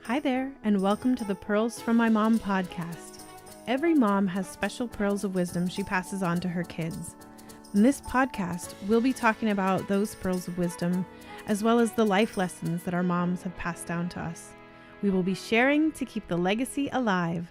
Hi there, and welcome to the Pearls From My Mom podcast. Every mom has special pearls of wisdom she passes on to her kids. In this podcast, we'll be talking about those pearls of wisdom, as well as the life lessons that our moms have passed down to us. We will be sharing to keep the legacy alive.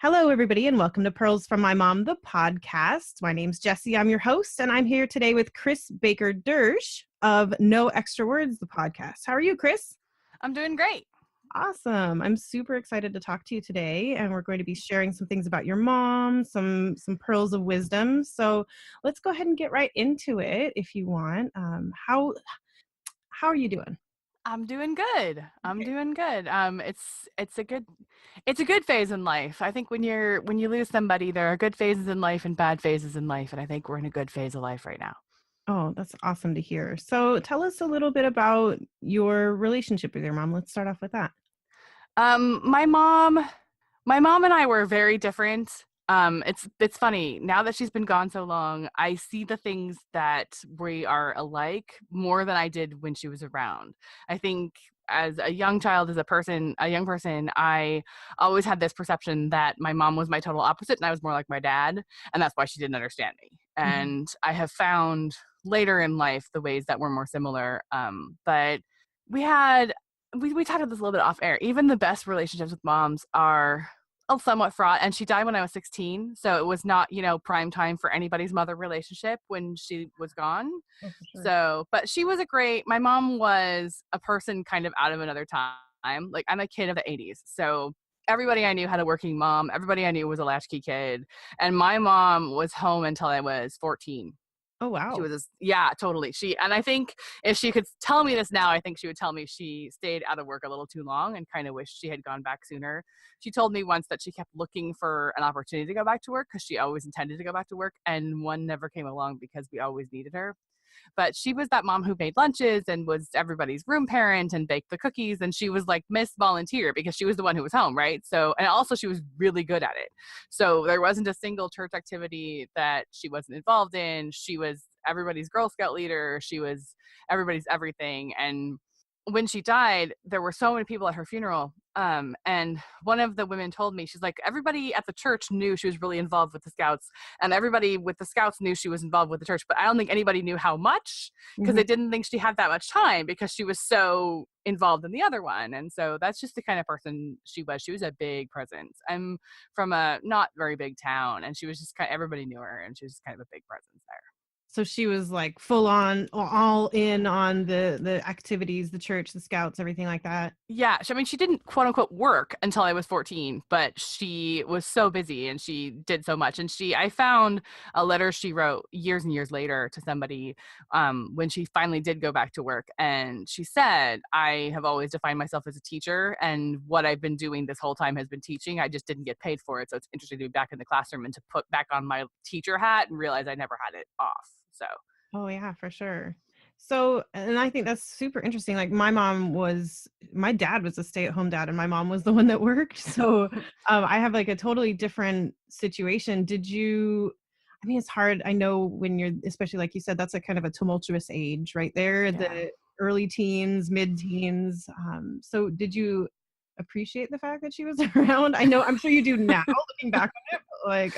Hello, everybody, and welcome to Pearls From My Mom, the podcast. My name's Jessie. I'm your host, and I'm here today with Kris Baker Dersch of No Extra Words, the podcast. How are you, Kris? I'm doing great. Awesome. I'm super excited to talk to you today, and we're going to be sharing some things about your mom, some pearls of wisdom. So let's go ahead and get right into it if you want. How are you doing? I'm doing good. Doing good. It's a good phase in life. I think when you lose somebody, there are good phases in life and bad phases in life, and I think we're in a good phase of life right now. Oh, that's awesome to hear. So tell us a little bit about your relationship with your mom. Let's start off with that. My mom and I were very different. It's funny now that she's been gone so long. I see the things that we are alike more than I did when she was around. I think as a young child, as a young person, I always had this perception that my mom was my total opposite and I was more like my dad, and that's why she didn't understand me. And I have found later in life the ways that we're more similar. But we talked about this a little bit off air. Even the best relationships with moms are somewhat fraught, and she died when I was 16, so it was not, prime time for anybody's mother relationship when she was gone. Oh, for sure. So, but she was my mom was a person kind of out of another time. Like, I'm a kid of the 80s, so everybody I knew had a working mom. Everybody I knew was a latchkey kid, and my mom was home until I was 14. Oh, wow. She was, yeah, totally. And I think if she could tell me this now, I think she would tell me she stayed out of work a little too long and kind of wished she had gone back sooner. She told me once that she kept looking for an opportunity to go back to work because she always intended to go back to work, and one never came along because we always needed her. But she was that mom who made lunches and was everybody's room parent and baked the cookies. And she was like Miss Volunteer because she was the one who was home, right? So, and also she was really good at it. So there wasn't a single church activity that she wasn't involved in. She was everybody's Girl Scout leader. She was everybody's everything. And when she died, there were so many people at her funeral. And one of the women told me, she's like, everybody at the church knew she was really involved with the Scouts, and everybody with the Scouts knew she was involved with the church, but I don't think anybody knew how much, because they didn't think she had that much time because she was so involved in the other one. And so that's just the kind of person she was. She was a big presence. I'm from a not very big town, and she was just everybody knew her, and she was kind of a big presence there. So she was like full on, all in on the activities, the church, the Scouts, everything like that. Yeah. I mean, she didn't quote unquote work until I was 14, but she was so busy and she did so much. And I found a letter she wrote years and years later to somebody when she finally did go back to work. And she said, I have always defined myself as a teacher, and what I've been doing this whole time has been teaching. I just didn't get paid for it. So it's interesting to be back in the classroom and to put back on my teacher hat and realize I never had it off. So. Oh yeah, for sure. So, and I think that's super interesting. Like my dad was a stay-at-home dad and my mom was the one that worked. So I have like a totally different situation. I mean, it's hard. I know when you're, especially like you said, that's a kind of a tumultuous age right there, Yeah. the early teens, mid-teens. So did you appreciate the fact that she was around? I'm sure you do now looking back on it, but like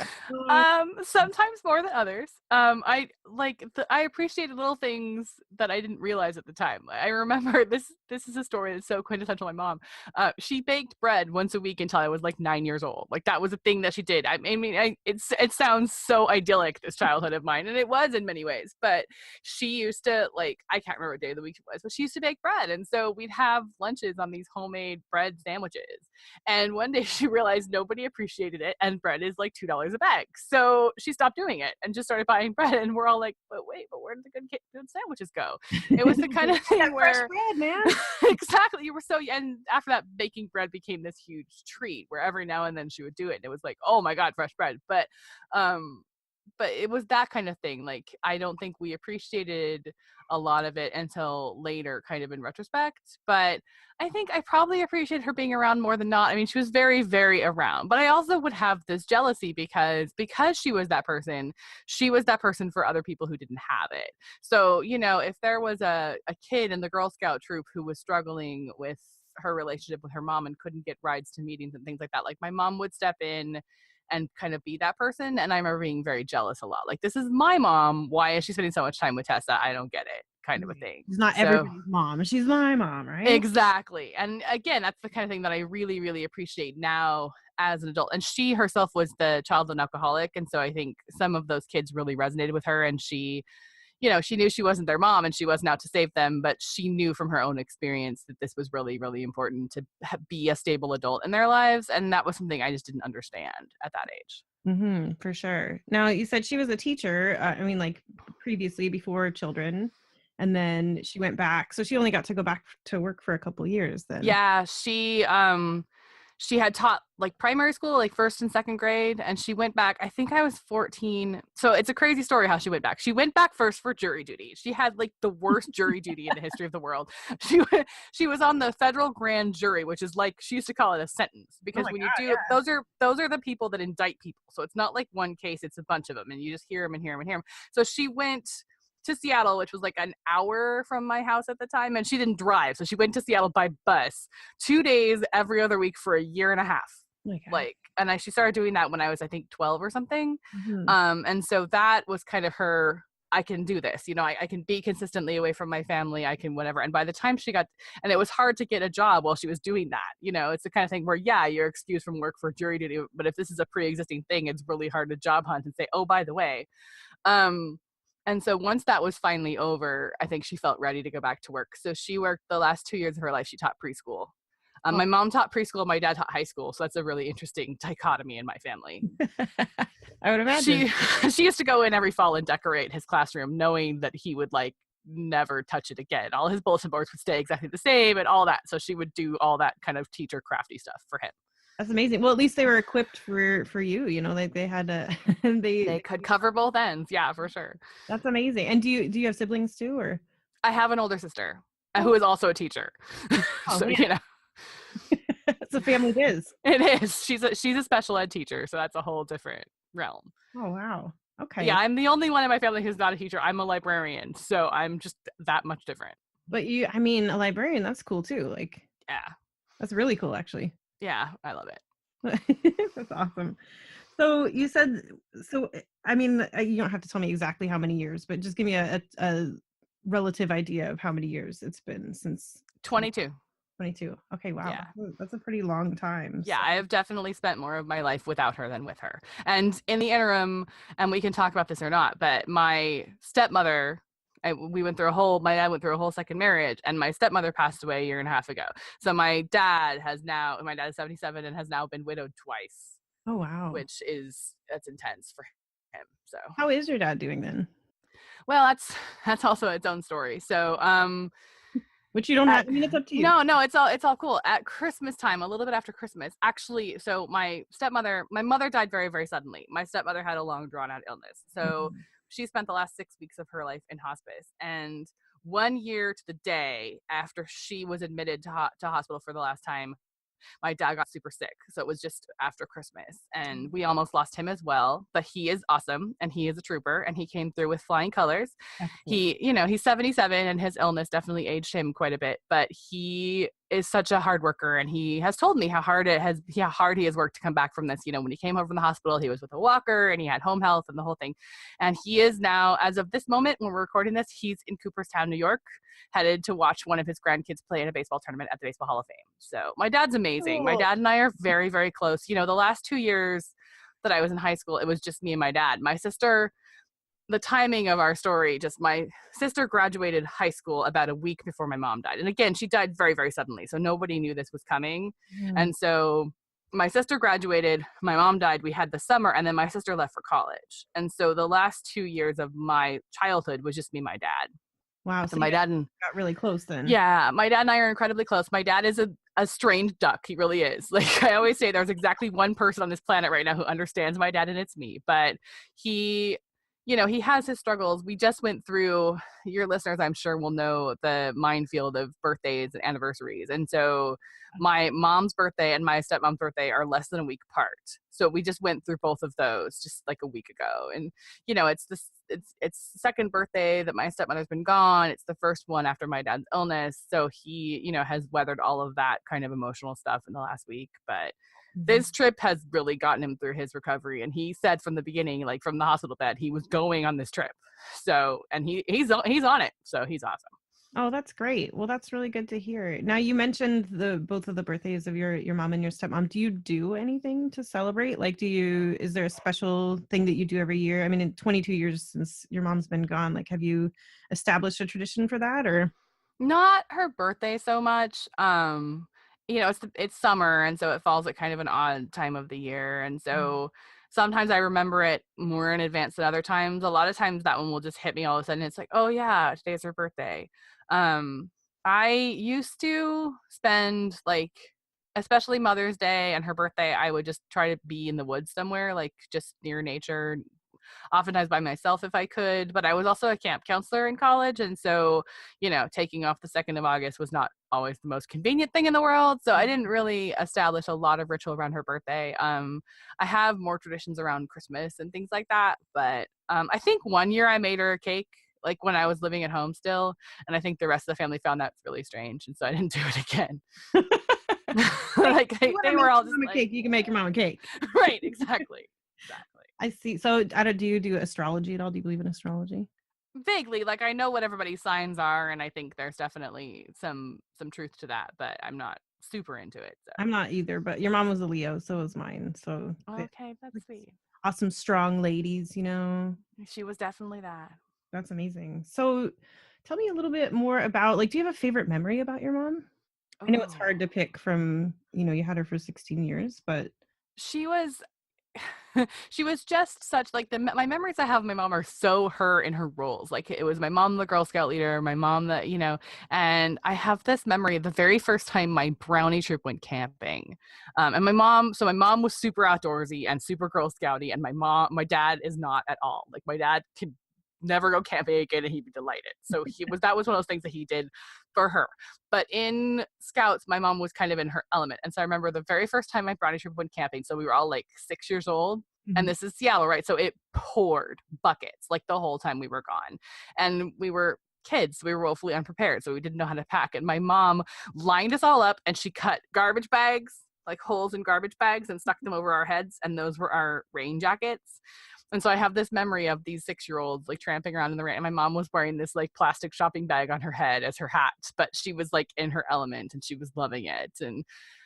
sometimes more than others. I appreciated little things that I didn't realize at the time. I remember this is a story that's so quintessential. My mom, she baked bread once a week until I was like 9 years old. Like that was a thing that she did. I mean, it sounds so idyllic, this childhood of mine, and it was in many ways. But she used to, like, I can't remember what day of the week it was, but she used to bake bread, and so we'd have lunches on these homemade bread sandwiches. And one day she realized nobody appreciated it, and bread is like $2 a bag. So she stopped doing it and just started buying bread. And we're all like, but where did the good sandwiches go? It was the kind of thing where fresh bread, man. Exactly. You were and after that, baking bread became this huge treat where every now and then she would do it. And it was like, oh my God, fresh bread. But it was that kind of thing. Like, I don't think we appreciated a lot of it until later, kind of in retrospect. But I think I probably appreciated her being around more than not. I mean, she was very, very around. But I also would have this jealousy because she was that person, she was that person for other people who didn't have it. So, if there was a kid in the Girl Scout troop who was struggling with her relationship with her mom and couldn't get rides to meetings and things like that. Like my mom would step in and kind of be that person. And I remember being very jealous a lot. Like, this is my mom. Why is she spending so much time with Tessa? I don't get it, kind of a thing. She's not everybody's mom. She's my mom, right? Exactly. And again, that's the kind of thing that I really, really appreciate now as an adult. And she herself was the child of an alcoholic. And so I think some of those kids really resonated with her. And she, you know, she knew she wasn't their mom and she wasn't out to save them, but she knew from her own experience that this was really, really important to be a stable adult in their lives. And that was something I just didn't understand at that age. Mm-hmm, for sure. Now, you said she was a teacher, like previously before children, and then she went back. So she only got to go back to work for a couple of years then. Yeah, she had taught like primary school, like first and second grade, and she went back. I think I was 14. So it's a crazy story how she went back. She went back first for jury duty. She had like the worst jury duty in the history of the world. She was on the federal grand jury, which is like, she used to call it a sentence, because those are the people that indict people. So it's not like one case, it's a bunch of them, and you just hear them and hear them and hear them. So she went to Seattle, which was like an hour from my house at the time, and she didn't drive, so she went to Seattle by bus 2 days every other week for a year and a half. She started doing that when I was, I think, 12 or something. Mm-hmm. And so that was kind of her, I can do this, you know, I can be consistently away from my family, I can whatever. And by the time she got, and it was hard to get a job while she was doing that, you know, it's the kind of thing where, yeah, you're excused from work for jury duty, but if this is a pre-existing thing, it's really hard to job hunt and say, oh, by the way. And so once that was finally over, I think she felt ready to go back to work. So she worked the last 2 years of her life. She taught preschool. My mom taught preschool. My dad taught high school. So that's a really interesting dichotomy in my family. I would imagine. She used to go in every fall and decorate his classroom, knowing that he would like never touch it again. All his bulletin boards would stay exactly the same and all that. So she would do all that kind of teacher crafty stuff for him. That's amazing. Well, at least they were equipped for you, you know, like they had they could cover both ends. Yeah, for sure. That's amazing. And do you have siblings too, or? I have an older sister who is also a teacher. So, yeah. You know, it's a family biz. It is. She's a special ed teacher. So that's a whole different realm. Oh, wow. Okay. Yeah. I'm the only one in my family who's not a teacher. I'm a librarian. So I'm just that much different. But a librarian, that's cool too. Like, yeah, that's really cool actually. Yeah, I love it. That's awesome. So you said, you don't have to tell me exactly how many years, but just give me a relative idea of how many years it's been since. 22. 22. Okay, wow. Yeah. That's a pretty long time. Yeah, I have definitely spent more of my life without her than with her. And in the interim, and we can talk about this or not, but my stepmother, my dad went through a whole second marriage, and my stepmother passed away a year and a half ago. So my dad is 77 and has now been widowed twice. Oh, wow. That's intense for him. So how is your dad doing then? Well, that's also its own story. So, which you don't have, it's up to you. No, it's all cool. At Christmas time, a little bit after Christmas, actually, so my mother died very, very suddenly. My stepmother had a long drawn out illness. So she spent the last 6 weeks of her life in hospice. And 1 year to the day after she was admitted to hospital for the last time, my dad got super sick. So it was just after Christmas, and we almost lost him as well, but he is awesome and he is a trooper and he came through with flying colors. He's 77 and his illness definitely aged him quite a bit, but he is such a hard worker, and he has told me how hard he has worked to come back from this. You know, when he came home from the hospital, he was with a walker and he had home health and the whole thing. And he is now, as of this moment when we're recording this, he's in Cooperstown, New York, headed to watch one of his grandkids play in a baseball tournament at the Baseball Hall of Fame. So my dad's amazing. Cool. My dad and I are very, very close. You know, the last 2 years that I was in high school, it was just me and my dad. My sister, the timing of our story, just my sister graduated high school about a week before my mom died. And again, she died very, very suddenly. So nobody knew this was coming. And so my sister graduated, my mom died, we had the summer, and then my sister left for college. And so the last 2 years of my childhood was just me and my dad. Wow. So my dad got really close then. Yeah. My dad and I are incredibly close. My dad is a strange duck. He really is. Like I always say, there's exactly one person on this planet right now who understands my dad, and it's me. But he has his struggles. We just went through, your listeners, I'm sure, will know the minefield of birthdays and anniversaries. And so my mom's birthday and my stepmom's birthday are less than a week apart. So we just went through both of those just like a week ago. And, it's this it's the second birthday that my stepmother's been gone. It's the first one after my dad's illness. So he, has weathered all of that kind of emotional stuff in the last week. But this trip has really gotten him through his recovery. And he said from the beginning, like from the hospital bed, he was going on this trip. So, and he's on it. So he's awesome. Oh, that's great. Well, that's really good to hear. Now, you mentioned both of the birthdays of your mom and your stepmom. Do you do anything to celebrate? Like, is there a special thing that you do every year? I mean, in 22 years since your mom's been gone, like, have you established a tradition for that, or? Not her birthday so much. It's summer, and so it falls at kind of an odd time of the year. And so sometimes I remember it more in advance than other times. A lot of times that one will just hit me all of a sudden. It's like, oh yeah, today's her birthday. I used to spend, like, especially Mother's Day and her birthday, I would just try to be in the woods somewhere, like just near nature, oftentimes by myself if I could. But I was also a camp counselor in college. And so, taking off the 2nd of August was not always the most convenient thing in the world. So I didn't really establish a lot of ritual around her birthday. I have more traditions around Christmas and things like that. But I think one year I made her a cake, like when I was living at home still. And I think the rest of the family found that really strange. And so I didn't do it again. Like they were all just like, cake. You can make your mom a cake. Right. Exactly. I see. So do you do astrology at all? Do you believe in astrology? Vaguely. Like, I know what everybody's signs are, and I think there's definitely some truth to that, but I'm not super into it. So. I'm not either, but your mom was a Leo, so was mine. So okay, that's sweet. Awesome, strong ladies, She was definitely that. That's amazing. So tell me a little bit more about, like, do you have a favorite memory about your mom? Oh. I know it's hard to pick from, you had her for 16 years, but she was just such, like, my memories I have of my mom are so her in her roles. Like, it was my mom, the Girl Scout leader, my mom, and I have this memory of the very first time my brownie troop went camping. And my mom was super outdoorsy and super Girl Scouty, and my dad is not at all. Like, my dad can never go camping again and he'd be delighted. So that was one of those things that he did for her. But in Scouts, my mom was kind of in her element. And so I remember the very first time my brownie troop went camping, so we were all like 6 years old. And this is Seattle, right? So it poured buckets like the whole time we were gone. And we were kids, so we were woefully unprepared, so we didn't know how to pack. And my mom lined us all up and she cut garbage bags, like holes in garbage bags, and stuck them over our heads. And those were our rain jackets. And so I have this memory of these 6-year-olds like tramping around in the rain. And my mom was wearing this like plastic shopping bag on her head as her hat, but she was like in her element and she was loving it. And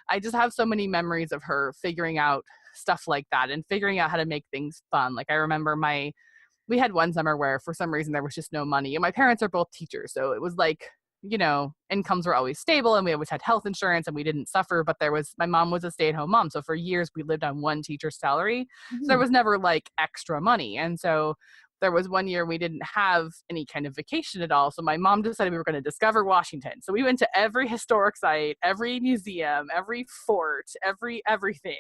I just have so many memories of her figuring out stuff like that and figuring out how to make things fun. Like, I remember we had one summer where for some reason there was just no money, and my parents are both teachers. So it was like, incomes were always stable and we always had health insurance and we didn't suffer, but my mom was a stay-at-home mom. So for years we lived on one teacher's salary. So there was never like extra money. And so there was one year we didn't have any kind of vacation at all. So my mom decided we were going to discover Washington. So we went to every historic site, every museum, every fort, everything.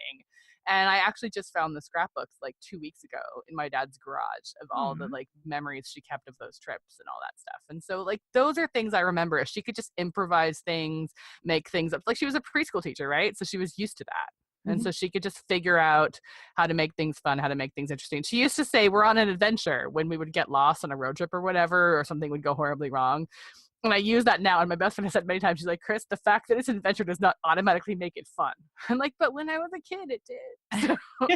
And I actually just found the scrapbooks like 2 weeks ago in my dad's garage of all the like memories she kept of those trips and all that stuff. And so like those are things I remember. If she could just improvise things, make things up. Like, she was a preschool teacher, right? So she was used to that. And so she could just figure out how to make things fun, how to make things interesting. She used to say, we're on an adventure when we would get lost on a road trip or whatever, or something would go horribly wrong. And I use that now. And my best friend has said many times, she's like, Kris, the fact that it's an adventure does not automatically make it fun. I'm like, but when I was a kid, it did. So.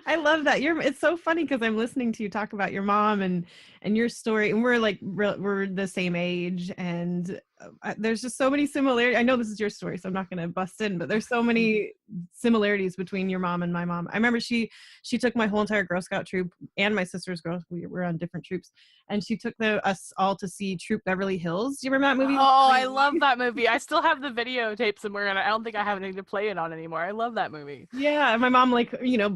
I love that. It's so funny because I'm listening to you talk about your mom and your story, and we're the same age, and there's just so many similarities. I know this is your story, so I'm not going to bust in, but there's so many similarities between your mom and my mom. I remember she took my whole entire Girl Scout troop and my sister's girls. We were on different troops, and she took us all to see Troop Beverly Hills. Do you remember that movie? Oh, I love that movie. I still have the videotape somewhere, and I don't think I have anything to play it on anymore. I love that movie. Yeah, and my mom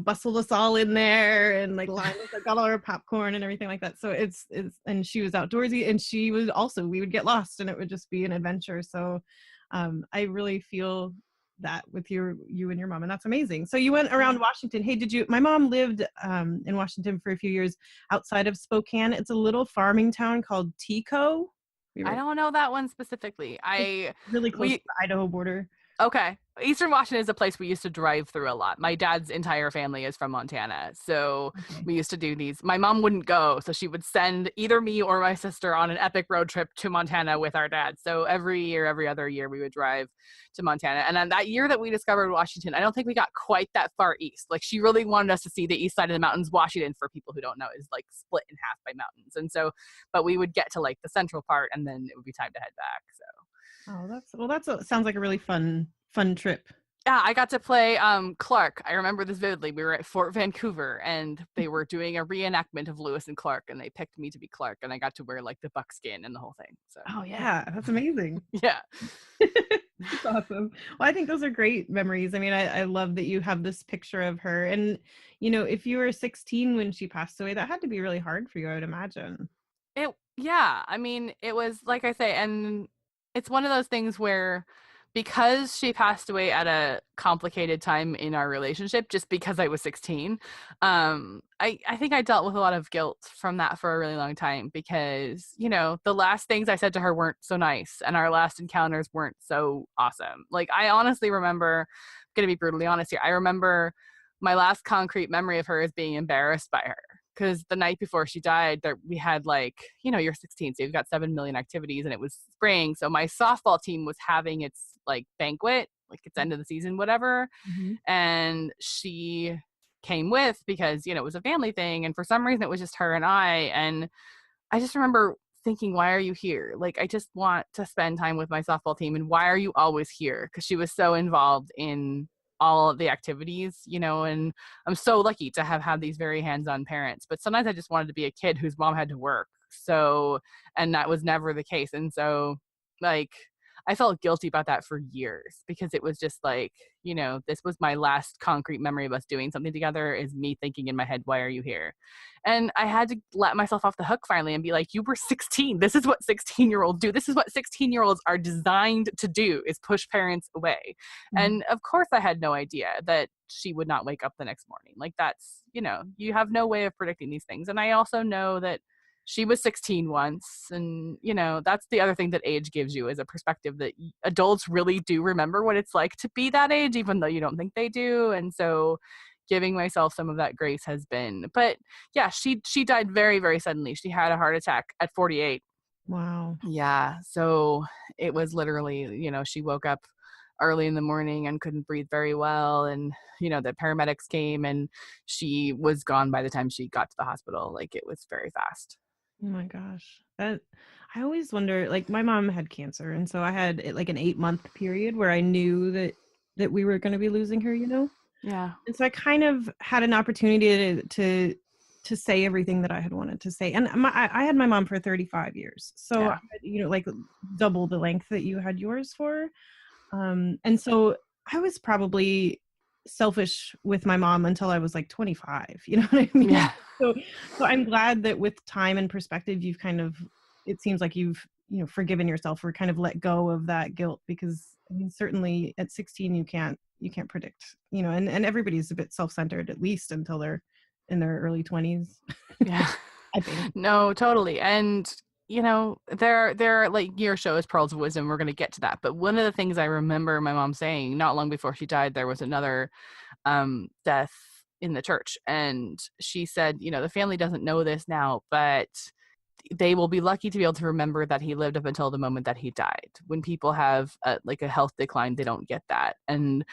bustled us all in there and like lined us, got all our popcorn and everything like that. So it's and she was outdoorsy, and she was also, we would get lost and it would just be an adventure. So I really feel that with you and your mom, and that's amazing. So you went around Washington. Hey, my mom lived in Washington for a few years outside of Spokane. It's a little farming town called Tico. I don't know that one specifically. Really close to the Idaho border. Okay. Eastern Washington is a place we used to drive through a lot. My dad's entire family is from Montana. So Okay. we used to do these. My mom wouldn't go. So she would send either me or my sister on an epic road trip to Montana with our dad. So every year, every other year, we would drive to Montana. And then that year that we discovered Washington, I don't think we got quite that far east. Like she really wanted us to see the east side of the mountains. Washington, for people who don't know, is like split in half by mountains. And so, but we would get to like the central part and then it would be time to head back. So. Oh, sounds like a really fun trip. Yeah, I got to play Clark. I remember this vividly. We were at Fort Vancouver and they were doing a reenactment of Lewis and Clark and they picked me to be Clark and I got to wear like the buckskin and the whole thing. So Oh yeah, that's amazing. yeah. That's awesome. Well, I think those are great memories. I mean, I love that you have this picture of her. And, if you were 16 when she passed away, that had to be really hard for you, I would imagine. Yeah. I mean, it was like I say, and it's one of those things where because she passed away at a complicated time in our relationship, just because I was 16, I think I dealt with a lot of guilt from that for a really long time because, the last things I said to her weren't so nice and our last encounters weren't so awesome. Like, I honestly remember, I'm going to be brutally honest here, I remember my last concrete memory of her is being embarrassed by her. Because the night before she died, we had you're 16, so you've got 7 million activities, and it was spring. So my softball team was having its banquet, its end of the season, whatever. Mm-hmm. And she came with because, it was a family thing. And for some reason, it was just her and I. And I just remember thinking, why are you here? I just want to spend time with my softball team. And why are you always here? Because she was so involved in all of the activities, and I'm so lucky to have had these very hands-on parents. But sometimes I just wanted to be a kid whose mom had to work. So, and that was never the case. And so, I felt guilty about that for years because it was just this was my last concrete memory of us doing something together is me thinking in my head, why are you here? And I had to let myself off the hook finally and be like, you were 16. This is what 16-year-olds do. This is what 16-year-olds are designed to do, is push parents away. Mm-hmm. And of course I had no idea that she would not wake up the next morning. That's, you have no way of predicting these things. And I also know that she was 16 once. And, that's the other thing that age gives you, is a perspective that adults really do remember what it's like to be that age, even though you don't think they do. And so giving myself some of that grace has been, but yeah, she died very, very suddenly. She had a heart attack at 48. Wow. Yeah. So it was literally, she woke up early in the morning and couldn't breathe very well. And, the paramedics came and she was gone by the time she got to the hospital. It was very fast. Oh my gosh. I always wonder, my mom had cancer. And so I had an 8-month period where I knew that we were going to be losing her, Yeah. And so I kind of had an opportunity to say everything that I had wanted to say. And I had my mom for 35 years. So, yeah. Double the length that you had yours for. And so I was probably selfish with my mom until I was 25. You know what I mean? Yeah. So I'm glad that with time and perspective, you've it seems like you've, forgiven yourself or kind of let go of that guilt, because I mean, certainly at 16, you can't predict, and everybody's a bit self-centered, at least until they're in their early 20s. Yeah. I think. No, totally. And there your show is Pearls of Wisdom. We're going to get to that. But one of the things I remember my mom saying not long before she died, there was another death in the church. And she said, the family doesn't know this now, but they will be lucky to be able to remember that he lived up until the moment that he died. When people have a health decline, they don't get that. And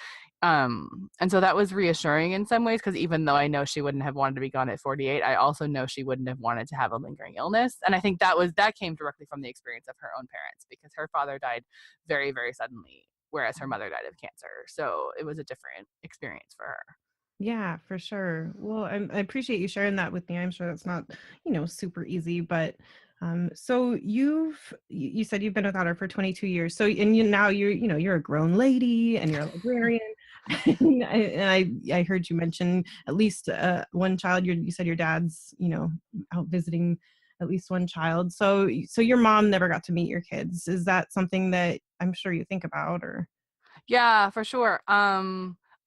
so that was reassuring in some ways, because even though I know she wouldn't have wanted to be gone at 48, I also know she wouldn't have wanted to have a lingering illness. And I think that came directly from the experience of her own parents, because her father died very, very suddenly, whereas her mother died of cancer. So it was a different experience for her. Yeah, for sure. Well, I appreciate you sharing that with me. I'm sure that's not, super easy, but so you said you've been without her for 22 years. So, and now you're a grown lady and you're a librarian. and I heard you mention at least one child. You said your dad's, out visiting at least one child. So your mom never got to meet your kids. Is that something that I'm sure you think about, or? Yeah, for sure.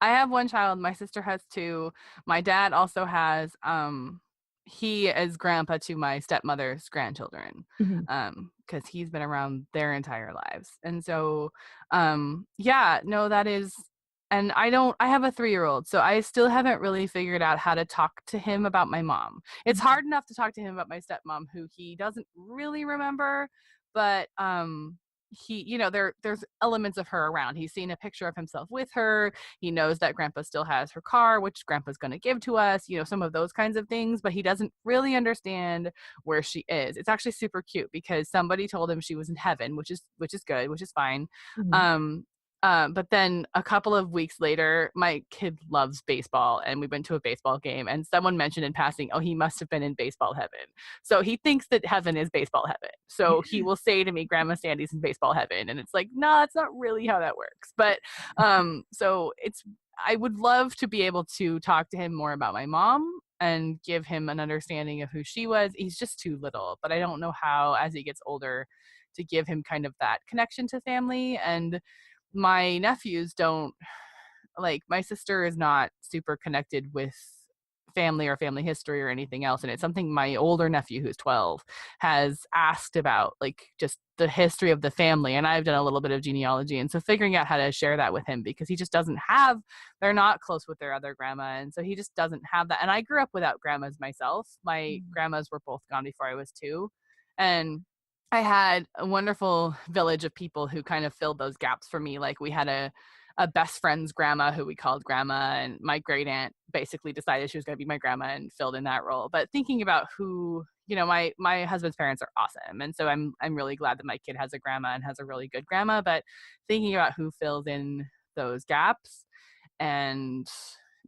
I have one child. My sister has two. My dad also has, he is grandpa to my stepmother's grandchildren, Mhm. because he's been around their entire lives. And so, yeah, no, that is, and I have a 3-year-old, so I still haven't really figured out how to talk to him about my mom. It's Mhm. hard enough to talk to him about my stepmom, who he doesn't really remember, but, he, there's elements of her around. He's seen a picture of himself with her. He knows that grandpa still has her car, which grandpa's going to give to us, some of those kinds of things, but he doesn't really understand where she is. It's actually super cute because somebody told him she was in heaven, which is good, which is fine. Mhm. Um, but then a couple of weeks later, my kid loves baseball, and we went to a baseball game, and someone mentioned in passing, "Oh, he must have been in baseball heaven." So he thinks that heaven is baseball heaven. So he will say to me, "Grandma Sandy's in baseball heaven," and it's like, no, it's not really how that works. But so I would love to be able to talk to him more about my mom and give him an understanding of who she was. He's just too little, but I don't know how, as he gets older, to give him kind of that connection to family. And my nephews don't, like, my sister is not super connected with family or family history or anything else, and it's something my older nephew, who's 12, has asked about, like, just the history of the family. And I've done a little bit of genealogy, and so figuring out how to share that with him, because he just doesn't have, they're not close with their other grandma, and so he just doesn't have that. And I grew up without grandmas myself. My Mhm. grandmas were both gone before I was 2, and I had a wonderful village of people who kind of filled those gaps for me. Like, we had a best friend's grandma who we called grandma, and my great aunt basically decided she was going to be my grandma and filled in that role. But thinking about who, my husband's parents are awesome, and so I'm really glad that my kid has a grandma and has a really good grandma. But thinking about who fills in those gaps, and,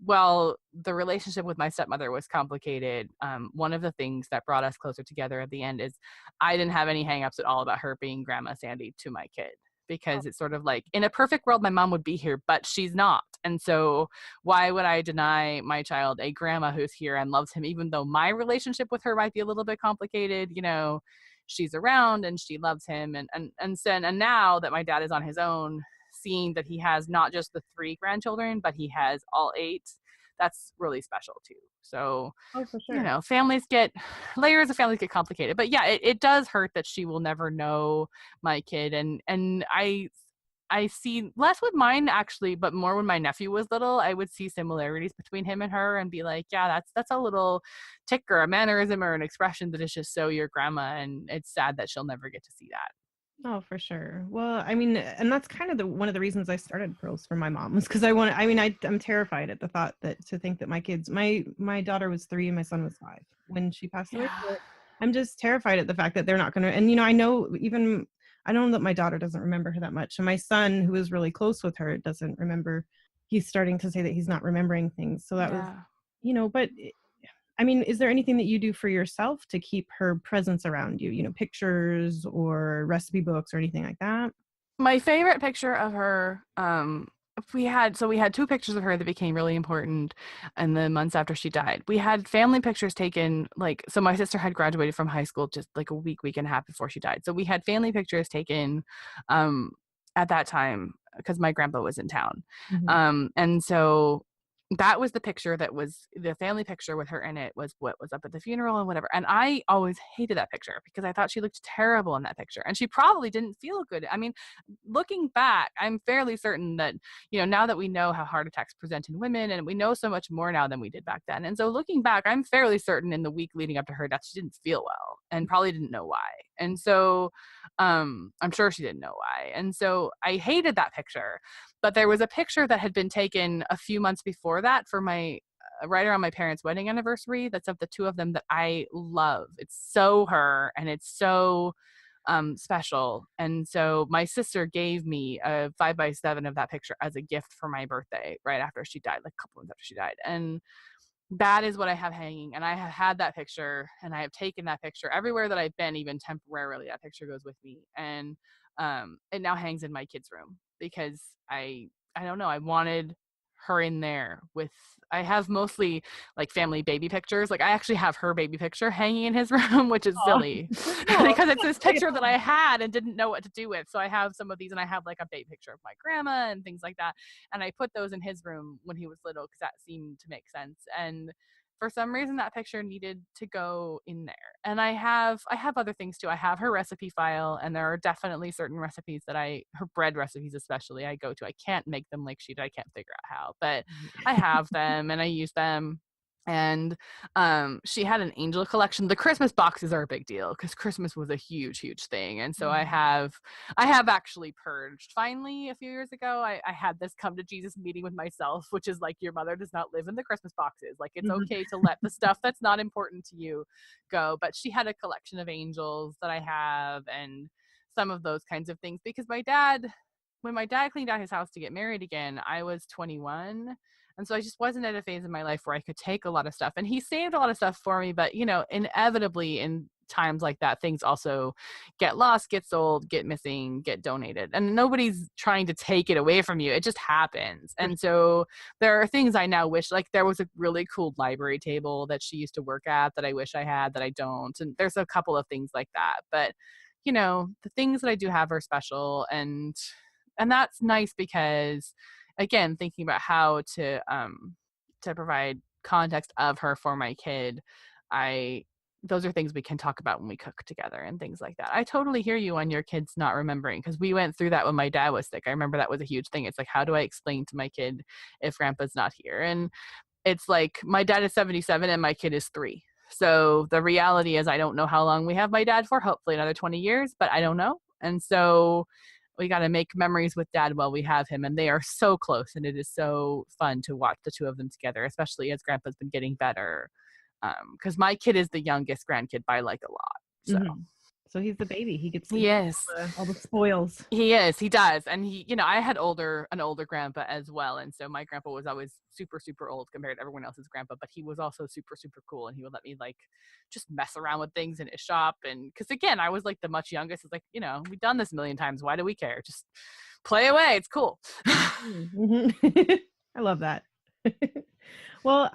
well, the relationship with my stepmother was complicated. One of the things that brought us closer together at the end is I didn't have any hangups at all about her being Grandma Sandy to my kid, Oh. because it's sort of like, in a perfect world, my mom would be here, but she's not. And so why would I deny my child a grandma who's here and loves him, even though my relationship with her might be a little bit complicated? She's around and she loves him. And now that my dad is on his own, seeing that he has not just the 3 grandchildren, but he has all 8, that's really special too. So, Oh, for sure. families get, layers of families get complicated. But yeah, it does hurt that she will never know my kid. And I see less with mine, actually, but more when my nephew was little. I would see similarities between him and her and be like, yeah, that's a little tick or a mannerism or an expression that is just so your grandma, and it's sad that she'll never get to see that. Oh, for sure. Well, I mean, and that's kind of one of the reasons I started Pearls for my mom was because I'm terrified at the thought to think that my daughter was 3 and my son was 5 when she passed away. Yeah. So I'm just terrified at the fact that they're not going to, and I know that my daughter doesn't remember her that much. And my son, who is really close with her, doesn't remember. He's starting to say that he's not remembering things. So that was, Yeah. but I mean, is there anything that you do for yourself to keep her presence around you? Pictures or recipe books or anything like that? My favorite picture of her, we had 2 pictures of her that became really important in the months after she died. We had family pictures taken, like, so my sister had graduated from high school just like a week and a half before she died. So we had family pictures taken um at that time because my grandpa was in town. Mhm. And so that was the picture, that was the family picture with her in it, was what was up at the funeral and whatever. And I always hated that picture because I thought she looked terrible in that picture, and she probably didn't feel good. I mean, looking back, I'm fairly certain that, now that we know how heart attacks present in women, and we know so much more now than we did back then. And so looking back, I'm fairly certain in the week leading up to her death, she didn't feel well and probably didn't know why. And so, I'm sure she didn't know why. And so I hated that picture. But there was a picture that had been taken a few months before that for my, right around my parents' wedding anniversary. That's of the 2 of them that I love. It's so her, and it's so special. And so my sister gave me a 5x7 of that picture as a gift for my birthday right after she died, like a couple months after she died. And that is what I have hanging. And I have had that picture, and I have taken that picture everywhere that I've been, even temporarily. That picture goes with me. And it now hangs in my kids' room because I don't know, I wanted her in there with, I have mostly like family baby pictures. Like, I actually have her baby picture hanging in his room, which is Aw. silly Aw, because it's this I get picture that I had and didn't know what to do with. So I have some of these, and I have like a baby picture of my grandma and things like that. And I put those in his room when he was little because that seemed to make sense. And for some reason that picture needed to go in there. And I have other things too. I have her recipe file, and there are definitely certain recipes that her bread recipes especially, I go to. I can't make them like she did. I can't figure out how, but I have them and I use them. And she had an angel collection. The Christmas boxes are a big deal because Christmas was a huge thing. And so I have actually purged finally a few years ago. I had this come to Jesus meeting with myself, which is like, your mother does not live in the Christmas boxes. Like, it's okay to let the stuff that's not important to you go. But she had a collection of angels that I have, and some of those kinds of things, because when my dad cleaned out his house to get married again, I was 21. And so I just wasn't at a phase in my life where I could take a lot of stuff. And he saved a lot of stuff for me. But, inevitably in times like that, things also get lost, get sold, get missing, get donated. And nobody's trying to take it away from you. It just happens. And so there are things I now wish, like there was a really cool library table that she used to work at that I wish I had that I don't. And there's a couple of things like that. But, the things that I do have are special. And that's nice because, again, thinking about how to provide context of her for my kid, those are things we can talk about when we cook together and things like that. I totally hear you on your kids not remembering, because we went through that when my dad was sick. I remember that was a huge thing. It's like, how do I explain to my kid if grandpa's not here? And it's like, my dad is 77 and my kid is 3. So the reality is, I don't know how long we have my dad for, hopefully another 20 years, but I don't know. And so we got to make memories with dad while we have him. And they are so close. And it is so fun to watch the two of them together, especially as grandpa's been getting better. Because my kid is the youngest grandkid by like a lot. So. So he's the baby. He gets all the spoils. He is. He does. And he, I had an older grandpa as well. And so my grandpa was always super, super old compared to everyone else's grandpa, but he was also super, super cool. And he would let me like just mess around with things in his shop. And because again, I was like the much youngest. It's like, we've done this a million times. Why do we care? Just play away. It's cool. I love that. Well,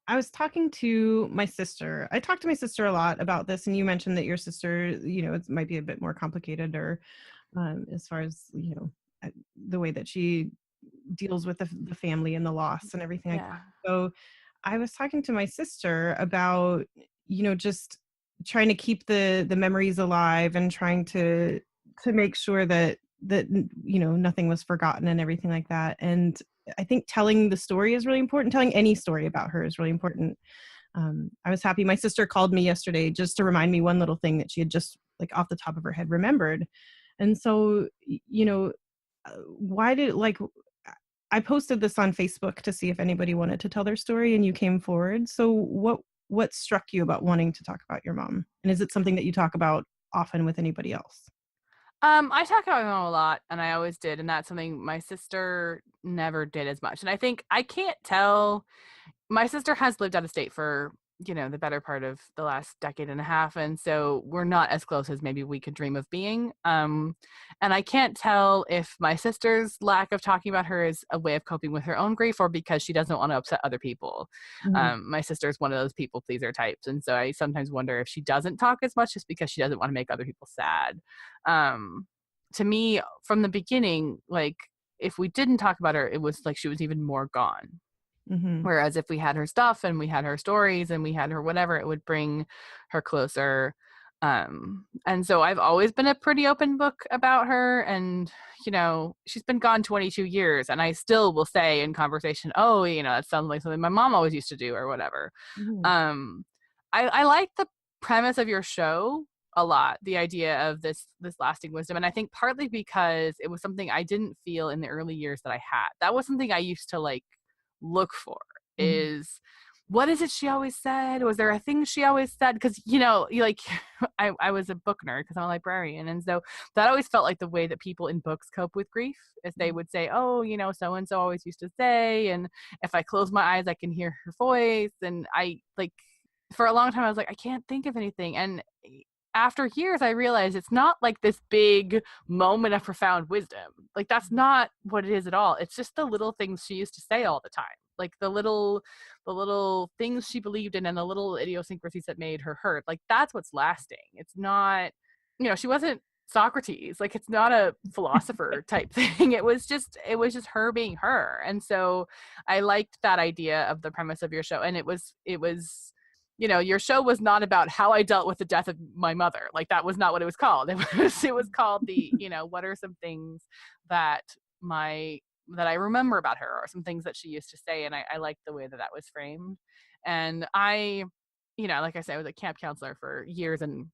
I was talking to my sister. I talked to my sister a lot about this, and you mentioned that your sister, it might be a bit more complicated, or as far as, the way that she deals with the family and the loss and everything like that. So I was talking to my sister about, just trying to keep the memories alive and trying to make sure that nothing was forgotten and everything like that. And I think telling the story is really important. Telling any story about her is really important. I was happy. My sister called me yesterday just to remind me one little thing that she had just like off the top of her head remembered. And so, I posted this on Facebook to see if anybody wanted to tell their story, and you came forward. So what struck you about wanting to talk about your mom? And is it something that you talk about often with anybody else? I talk about my mom a lot, and I always did, and that's something my sister never did as much. And I think I can't tell. My sister has lived out of state for, the better part of the last decade and a half, and so we're not as close as maybe we could dream of being. And I can't tell if my sister's lack of talking about her is a way of coping with her own grief, or because she doesn't want to upset other people. My sister's one of those people pleaser types, and so I sometimes wonder if she doesn't talk as much just because she doesn't want to make other people sad. To me, from the beginning, like, if we didn't talk about her, it was like she was even more gone. Whereas if we had her stuff and we had her stories and we had her whatever, it would bring her closer. And so I've always been a pretty open book about her, and she's been gone 22 years, and I still will say in conversation, oh, that sounds like something my mom always used to do or whatever. I like the premise of your show a lot, the idea of this lasting wisdom, and I think partly because it was something I didn't feel in the early years that I had. That was something I used to like look for, is what is it she always said? Was there a thing she always said? Because like I was a book nerd because I'm a librarian, and so that always felt like the way that people in books cope with grief, is they would say, oh, so and so always used to say, and if I close my eyes I can hear her voice. And I like, for a long time I was like, I can't think of anything. And after years, I realized it's not like this big moment of profound wisdom. Like, that's not what it is at all. It's just the little things she used to say all the time. Like the little things she believed in and the little idiosyncrasies that made her hurt. Like, that's what's lasting. It's not, she wasn't Socrates. Like, it's not a philosopher type thing. It was just her being her. And so I liked that idea of the premise of your show. And it was, your show was not about how I dealt with the death of my mother. Like, that was not what it was called. It was called the, what are some things that I remember about her, or some things that she used to say. And I liked the way that was framed. And I, like I said, I was a camp counselor for years, and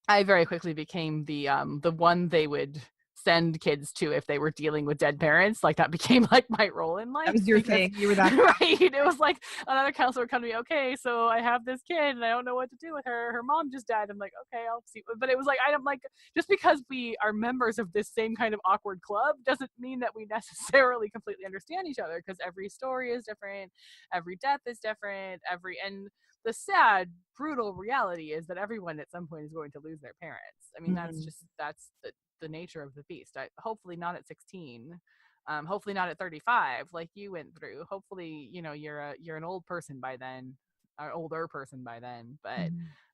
I very quickly became the one they would send kids to if they were dealing with dead parents. Like, that became like my role in life. That was your thing. You were that right. It was like another counselor would come to me, okay, so I have this kid and I don't know what to do with her. Her mom just died. I'm like, okay, I'll see. But it was like, I'm like, just because we are members of this same kind of awkward club doesn't mean that we necessarily completely understand each other, because every story is different, every death is different, and the sad, brutal reality is that everyone at some point is going to lose their parents. I mean, that's the nature of the beast. Hopefully not at 16. Hopefully not at 35, like you went through. Hopefully, you're an old person by then, or older person by then. But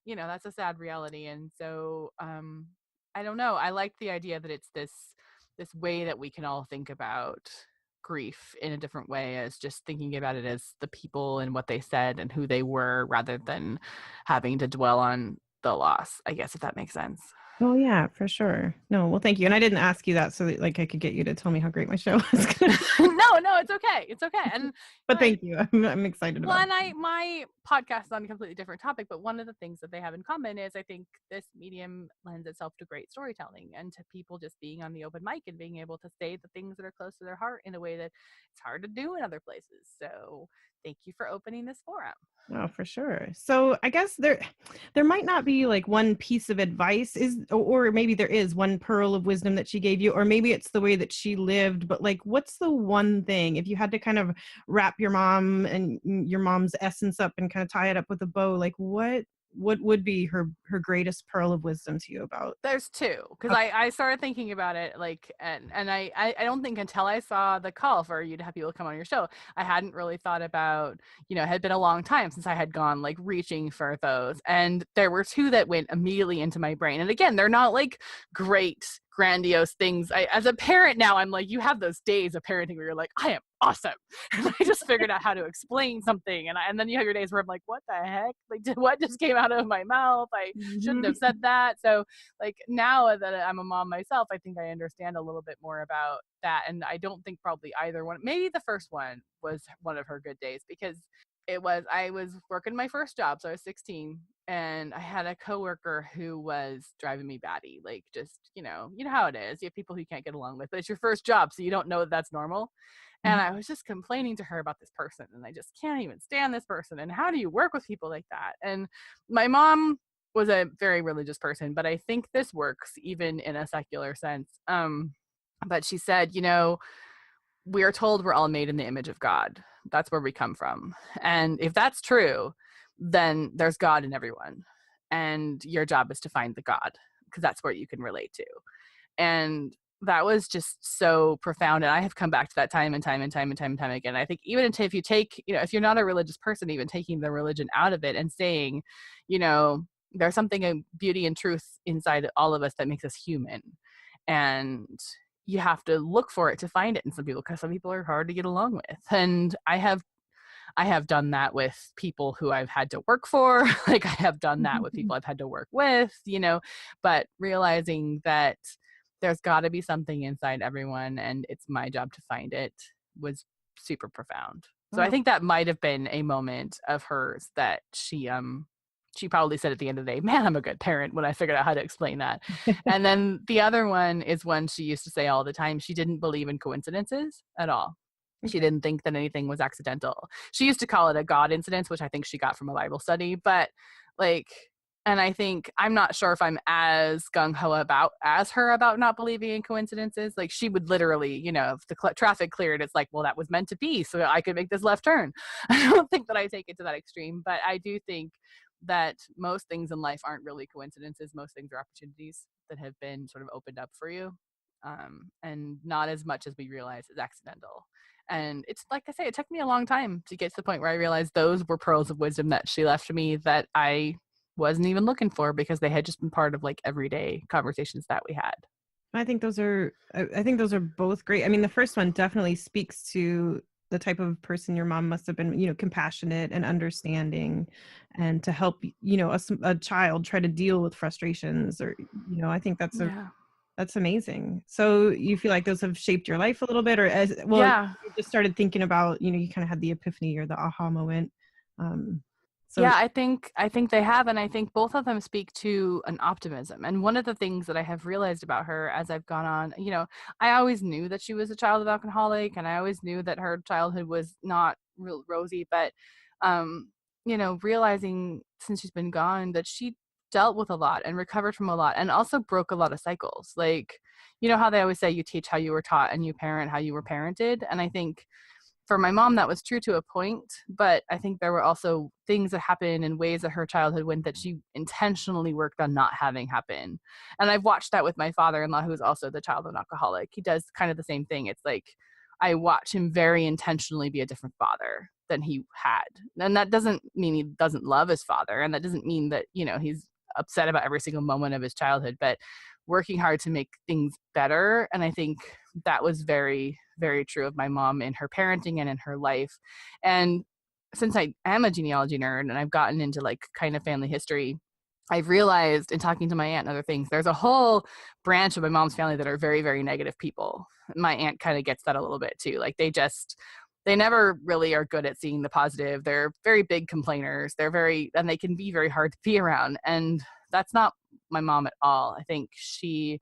that's a sad reality. And so I don't know. I like the idea that it's this way that we can all think about grief in a different way, as just thinking about it as the people and what they said and who they were, rather than having to dwell on the loss, I guess, if that makes sense. Oh yeah, for sure. No, well, thank you. And I didn't ask you that so that like I could get you to tell me how great my show was. No, it's okay. It's okay. And but thank you. I'm excited about it. And my podcast is on a completely different topic, but one of the things that they have in common is I think this medium lends itself to great storytelling, and to people just being on the open mic and being able to say the things that are close to their heart in a way that it's hard to do in other places. So thank you for opening this forum. Oh, for sure. So I guess there might not be like one piece of advice, or maybe there is one pearl of wisdom that she gave you, or maybe it's the way that she lived. But like, what's the one thing, if you had to kind of wrap your mom and your mom's essence up and kind of tie it up with a bow, like what would be her greatest pearl of wisdom to you about? There's two, because I started thinking about it, like, and I don't think until I saw the call for you to have people come on your show, I hadn't really thought about, it had been a long time since I had gone like reaching for those. And there were two that went immediately into my brain. And again, they're not like great, grandiose things. As a parent now, I'm like, you have those days of parenting where you're like, I am awesome. And I just figured out how to explain something. And then you have your days where I'm like, what the heck? Like, what just came out of my mouth? I shouldn't have said that. So like, now that I'm a mom myself, I think I understand a little bit more about that. And I don't think probably either one, maybe the first one was one of her good days, because I was working my first job. So I was 16, and I had a coworker who was driving me batty. Like, just, you know how it is. You have people who you can't get along with, but it's your first job, so you don't know that that's normal. And I was just complaining to her about this person, and I just can't even stand this person. And how do you work with people like that? And my mom was a very religious person, but I think this works even in a secular sense. But she said, we are told we're all made in the image of God. That's where we come from. And if that's true, then there's God in everyone. And your job is to find the God, because that's where you can relate to. And that was just so profound. And I have come back to that time and time again. I think even if you take, if you're not a religious person, even taking the religion out of it and saying, there's something of beauty and truth inside all of us that makes us human. And you have to look for it to find it in some people, because some people are hard to get along with. And I have done that with people who I've had to work for. Like, I have done that with people I've had to work with, but realizing that there's got to be something inside everyone, and it's my job to find it, was super profound. So I think that might have been a moment of hers that she probably said at the end of the day, man, I'm a good parent, when I figured out how to explain that. And then the other one is one she used to say all the time. She didn't believe in coincidences at all. She didn't think that anything was accidental. She used to call it a God incidence, which I think she got from a Bible study. But and I think, I'm not sure if I'm as gung-ho as her about not believing in coincidences. Like, she would literally, if the traffic cleared, it's like, well, that was meant to be, so I could make this left turn. I don't think that I take it to that extreme, but I do think that most things in life aren't really coincidences. Most things are opportunities that have been sort of opened up for you. And not as much as we realize is accidental. And it's like I say, it took me a long time to get to the point where I realized those were pearls of wisdom that she left me that I wasn't even looking for, because they had just been part of like everyday conversations that we had. I think those are both great. I mean, the first one definitely speaks to the type of person your mom must have been, compassionate and understanding, and to help, a child try to deal with frustrations, or, I think Yeah. that's amazing. So you feel like those have shaped your life a little bit, or as well, Yeah. you just started thinking about, you kind of had the epiphany or the aha moment. Um, so Yeah, I think they have, and I think both of them speak to an optimism. And one of the things that I have realized about her as I've gone on, I always knew that she was a child of alcoholic, and I always knew that her childhood was not real rosy, but um, realizing since she's been gone that she dealt with a lot and recovered from a lot and also broke a lot of cycles. Like, you know how they always say you teach how you were taught and you parent how you were parented, and I think for my mom, that was true to a point, but I think there were also things that happened in ways that her childhood went that she intentionally worked on not having happen. And I've watched that with my father-in-law, who's also the child of an alcoholic. He does kind of the same thing. It's like I watch him very intentionally be a different father than he had. And that doesn't mean he doesn't love his father, and that doesn't mean that, he's upset about every single moment of his childhood, but working hard to make things better. And I think that was very, very true of my mom in her parenting and in her life. And since I am a genealogy nerd and I've gotten into like kind of family history, I've realized in talking to my aunt and other things, there's a whole branch of my mom's family that are very, very negative people. My aunt kind of gets that a little bit too. Like they never really are good at seeing the positive. They're very big complainers. And they can be very hard to be around. And that's not my mom at all. I think she,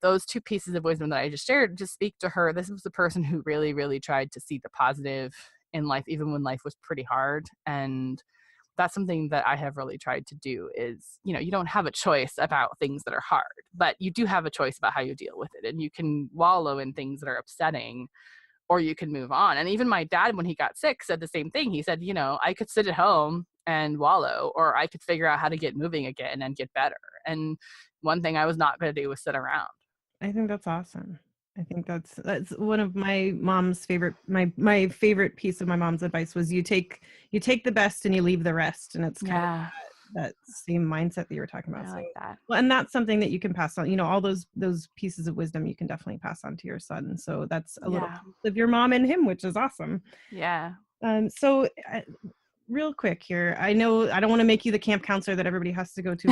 those two pieces of wisdom that I just shared just speak to her. This was the person who really, really tried to see the positive in life, even when life was pretty hard. And that's something that I have really tried to do is, you don't have a choice about things that are hard, but you do have a choice about how you deal with it. And you can wallow in things that are upsetting, or you can move on. And even my dad, when he got sick, said the same thing. He said, I could sit at home and wallow, or I could figure out how to get moving again and get better. And one thing I was not going to do was sit around. I think that's awesome. I think that's one of my mom's favorite my favorite piece of my mom's advice was you take the best and you leave the rest. And it's kind of Yeah, that same mindset that you were talking about. I So like that. well, and that's something that you can pass on, all those pieces of wisdom you can definitely pass on to your son. So that's a little Yeah, piece of your mom and him, which is awesome. yeah. So real quick here, I know I don't want to make you the camp counselor that everybody has to go to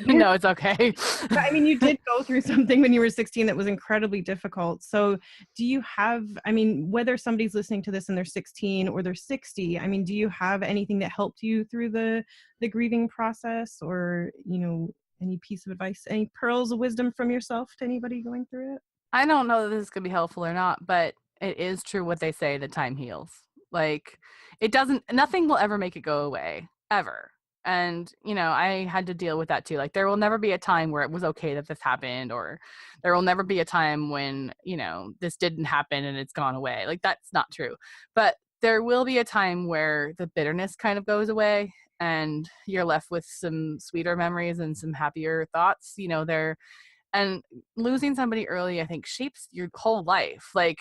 when No, it's okay. but I mean, you did go through something when you were 16 that was incredibly difficult. So do you have, I mean, whether somebody's listening to this and they're 16 or they're 60, I mean, do you have anything that helped you through the grieving process, or, any piece of advice, any pearls of wisdom from yourself to anybody going through it? I don't know that this is going to be helpful or not, but it is true what they say that time heals. Like, nothing will ever make it go away, ever. And, I had to deal with that too. Like, there will never be a time where it was okay that this happened, or there will never be a time when, this didn't happen and it's gone away. Like, that's not true. But there will be a time where the bitterness kind of goes away and you're left with some sweeter memories and some happier thoughts. And losing somebody early, I think, shapes your whole life. Like,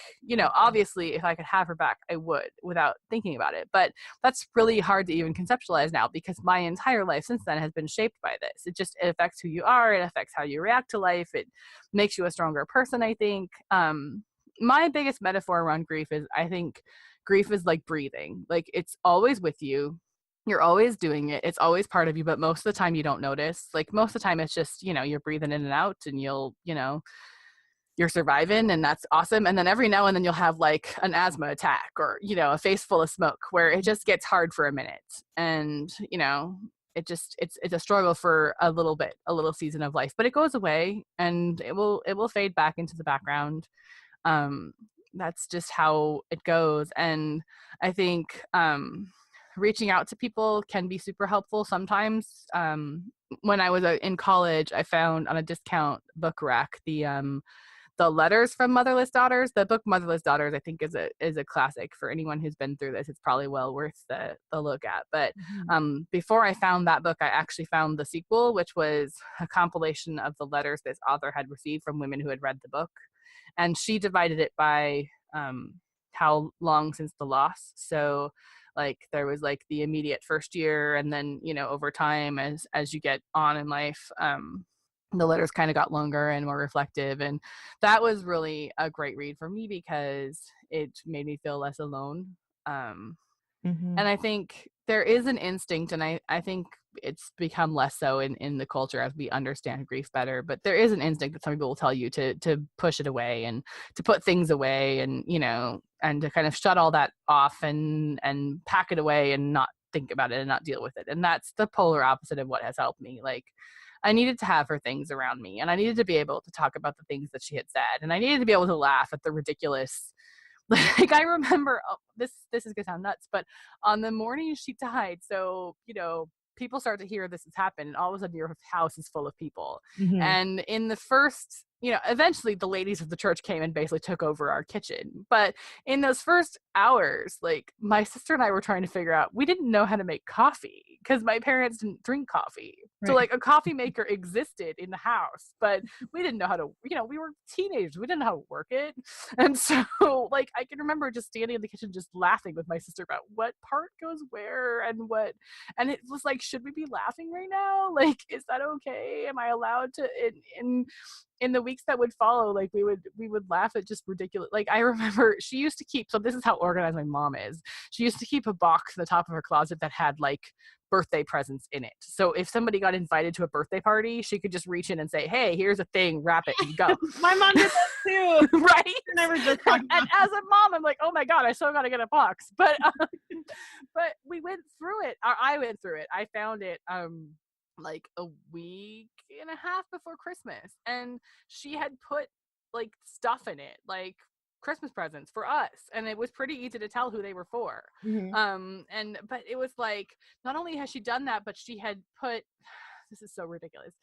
obviously, if I could have her back, I would without thinking about it. But that's really hard to even conceptualize now, because my entire life since then has been shaped by this. It affects who you are. It affects how you react to life. It makes you a stronger person, I think. My biggest metaphor around grief is, I think grief is like breathing. Like, it's always with you. You're always doing it. It's always part of you, but most of the time you don't notice. Like, most of the time it's just, you're breathing in and out, and you're surviving, and that's awesome. And then every now and then you'll have like an asthma attack, or, a face full of smoke, where it just gets hard for a minute. And, it's a struggle for a little bit, a little season of life, but it goes away and it will fade back into the background. Um, that's just how it goes. And I think, reaching out to people can be super helpful sometimes. When I was in college, I found on a discount book rack the letters from motherless daughters. The book Motherless Daughters, I think, is a classic for anyone who's been through this. It's probably well worth the look at. But before I found that book, I actually found the sequel, which was a compilation of the letters this author had received from women who had read the book, and she divided it by how long since the loss. So, like, there was like the immediate first year, and then over time, as you get on in life, the letters kind of got longer and more reflective. And that was really a great read for me because it made me feel less alone. Mm-hmm. And I think there is an instinct, and I think it's become less so in the culture as we understand grief better, but there is an instinct that some people will tell you to push it away and to put things away, and, you know, and to kind of shut all that off and pack it away and not think about it and not deal with it. And that's the polar opposite of what has helped me. Like, I needed to have her things around me, and I needed to be able to talk about the things that she had said, and I needed to be able to laugh at the ridiculous. Like, I remember, this is gonna sound nuts, but on the morning she died, so, you know, people start to hear this has happened, and all of a sudden your house is full of people. Mm-hmm. And in the first, you know, eventually the ladies of the church came and basically took over our kitchen. But in those first hours, like, my sister and I were trying to figure out, we didn't know how to make coffee because my parents didn't drink coffee. Right. So, like, a coffee maker existed in the house, but we didn't know how to, you know, we were teenagers. We didn't know how to work it. And so, like, I can remember just standing in the kitchen just laughing with my sister about what part goes where and what. And it was like, should we be laughing right now? Like, is that okay? Am I allowed to? In the weeks that would follow, like, we would laugh at just ridiculous. Like, I remember she used to keep, so this is how organized my mom is. She used to keep a box in the top of her closet that had, like, birthday presents in it. So if somebody got invited to a birthday party, she could just reach in and say, hey, here's a thing, wrap it and go. My mom did that too. Right? Never just talking about And as a mom, I'm like, oh my God, I still got to get a box. But we went through it. I went through it. I found it like a week and a half before Christmas, and she had put, like, stuff in it, like Christmas presents for us, and it was pretty easy to tell who they were for. Mm-hmm. But it was like, not only has she done that, but she had put, this is so ridiculous.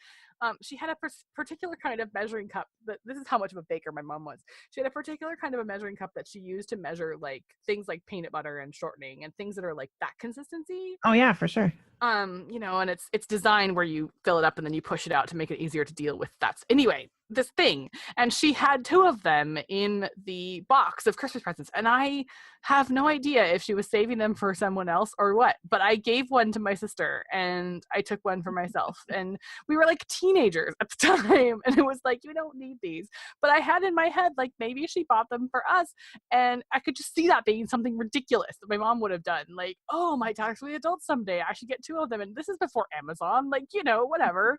She had a particular kind of measuring cup. This is how much of a baker my mom was. She had a particular kind of a measuring cup that she used to measure, like, things like peanut butter and shortening and things that are like that consistency. Oh yeah, for sure. You know, and it's designed where you fill it up and then you push it out to make it easier to deal with. Anyway, this thing. And she had 2 of them in the box of Christmas presents. And I have no idea if she was saving them for someone else or what, but I gave one to my sister and I took one for myself. And we were like teenagers at the time. And it was like, you don't need these. But I had in my head, like, maybe she bought them for us. And I could just see that being something ridiculous that my mom would have done. Like, oh, my daughter's will be adults someday. I should get 2 of them. And this is before Amazon, like, you know, whatever.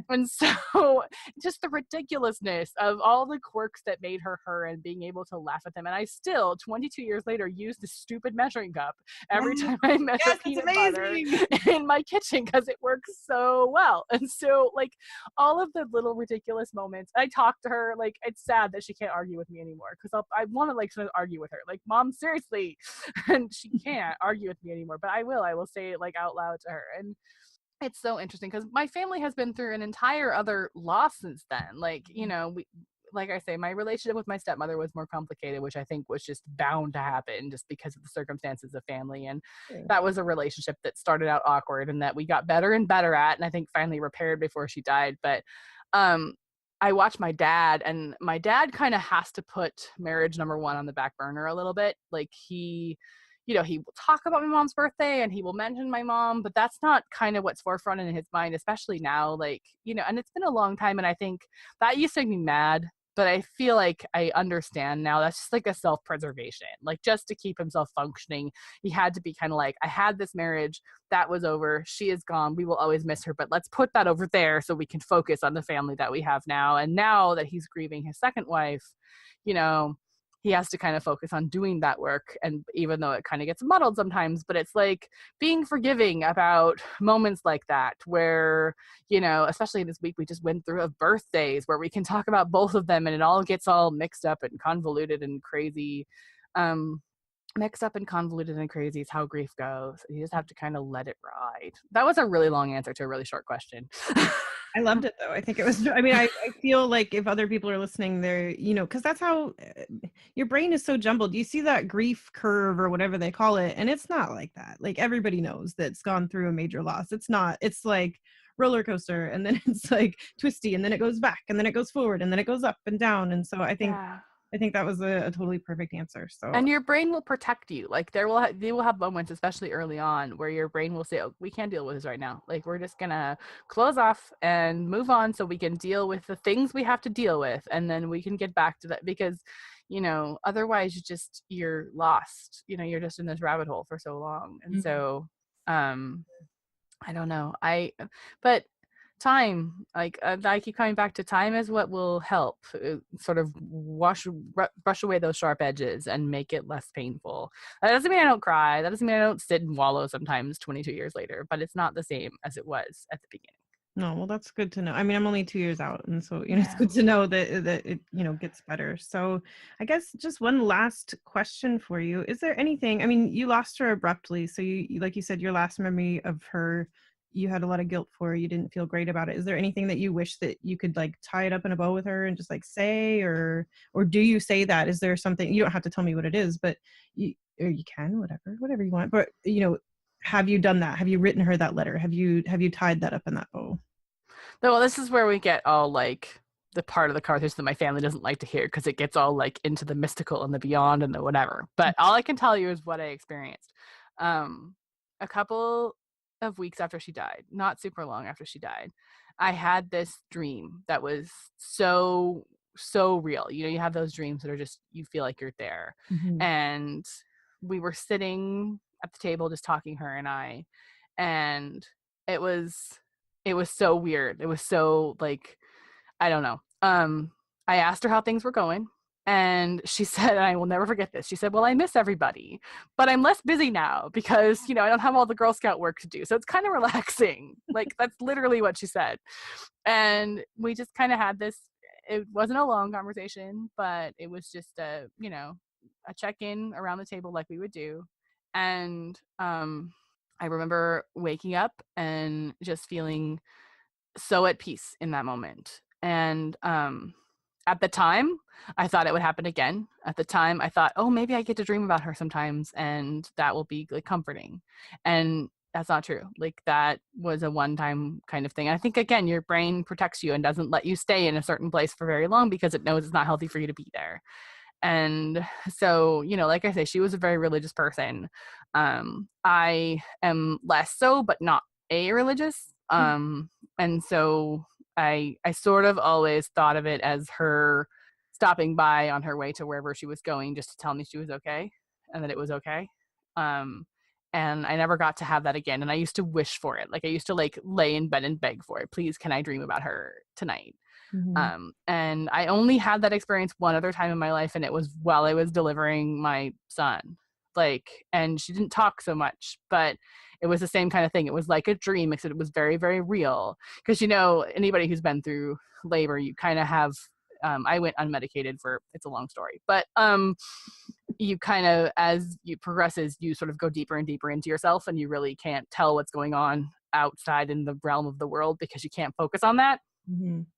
And so just the ridiculousness of all the quirks that made her her and being able to laugh at them. And I still, 22 years later, use the stupid measuring cup every time I measure peanut butter in my kitchen because it works so well. And so, like, all of the little ridiculous moments, I talk to her, like, it's sad that she can't argue with me anymore because I want to, like, sort of argue with her, like, Mom, seriously. And she can't argue with me anymore, but I will say it, like, out loud to her. And it's so interesting because my family has been through an entire other loss since then. Like, you know, like I say, my relationship with my stepmother was more complicated, which I think was just bound to happen just because of the circumstances of family. And that was a relationship that started out awkward and that we got better and better at, and I think finally repaired before she died. But I watched my dad, and my dad kind of has to put marriage number 1 on the back burner a little bit. Like, he, you know, he will talk about my mom's birthday and he will mention my mom, but that's not kind of what's forefront in his mind, especially now. Like, you know, and it's been a long time, and I think that used to make me mad, but I feel like I understand now. That's just like a self-preservation, like, just to keep himself functioning. He had to be kind of like, I had this marriage, that was over, she is gone, we will always miss her, but let's put that over there so we can focus on the family that we have now. And now that he's grieving his second wife, you know, he has to kind of focus on doing that work. And even though it kind of gets muddled sometimes, but it's like being forgiving about moments like that where, you know, especially this week we just went through of birthdays where we can talk about both of them and it all gets all mixed up and convoluted and crazy. Mixed up and convoluted and crazy is how grief goes. You just have to kind of let it ride. That was a really long answer to a really short question. I loved it though. I think it was, I mean, I feel like if other people are listening, they're, you know, because that's how your brain is so jumbled. You see that grief curve or whatever they call it, and it's not like that. Like, everybody knows that's gone through a major loss. It's not, it's like roller coaster, and then it's like twisty, and then it goes back, and then it goes forward, and then it goes up and down. And so I think I think that was a totally perfect answer. So, and your brain will protect you. Like they will have moments, especially early on, where your brain will say, oh, we can't deal with this right now. Like we're just gonna close off and move on so we can deal with the things we have to deal with, and then we can get back to that, because otherwise you're lost. You're just in this rabbit hole for so long. And so I don't know. But time, like I keep coming back to, time is what will help sort of brush away those sharp edges and make it less painful. That doesn't mean I don't cry. That doesn't mean I don't sit and wallow sometimes 22 years later, but it's not the same as it was at the beginning. No, well, that's good to know. I mean, I'm only 2 years out, and so it's good to know that it gets better. So, I guess just one last question for you: is there anything? I mean, you lost her abruptly, so you like you said, your last memory of her, you had a lot of guilt for. You didn't feel great about it. Is there anything that you wish that you could like tie it up in a bow with her and just like say, or do you say that? Is there something, you don't have to tell me what it is, but you can, whatever you want. But have you done that? Have you written her that letter? Have you tied that up in that bow? Well, this is where we get all like the part of the conversation that my family doesn't like to hear, because it gets all like into the mystical and the beyond and the whatever. But all I can tell you is what I experienced. A couple of weeks after she died, not super long after she died, I had this dream that was so real. You have those dreams that are just, you feel like you're there. And we were sitting at the table just talking, her and I, and it was so weird. It was so like, I don't know. I asked her how things were going, and she said, and I will never forget this, she said, well, I miss everybody, but I'm less busy now because, I don't have all the Girl Scout work to do. So it's kind of relaxing. Like, that's literally what she said. And we just kind of had this, it wasn't a long conversation, but it was just a check-in around the table like we would do. And I remember waking up and just feeling so at peace in that moment. And at the time, I thought it would happen again. At the time, I thought, oh, maybe I get to dream about her sometimes, and that will be like comforting. And that's not true. Like, that was a one-time kind of thing. I think, again, your brain protects you and doesn't let you stay in a certain place for very long because it knows it's not healthy for you to be there. And so, like I say, she was a very religious person. I am less so, but not a-religious. And so I sort of always thought of it as her stopping by on her way to wherever she was going just to tell me she was okay and that it was okay. And I never got to have that again. And I used to wish for it. Like, I used to like lay in bed and beg for it. Please, can I dream about her tonight? And I only had that experience one other time in my life, and it was while I was delivering my son. Like, and she didn't talk so much, but it was the same kind of thing. It was like a dream, except it was very, very real. Because, anybody who's been through labor, you kind of have, I went unmedicated for, it's a long story, but you kind of, as you progresses, you sort of go deeper and deeper into yourself, and you really can't tell what's going on outside in the realm of the world because you can't focus on that.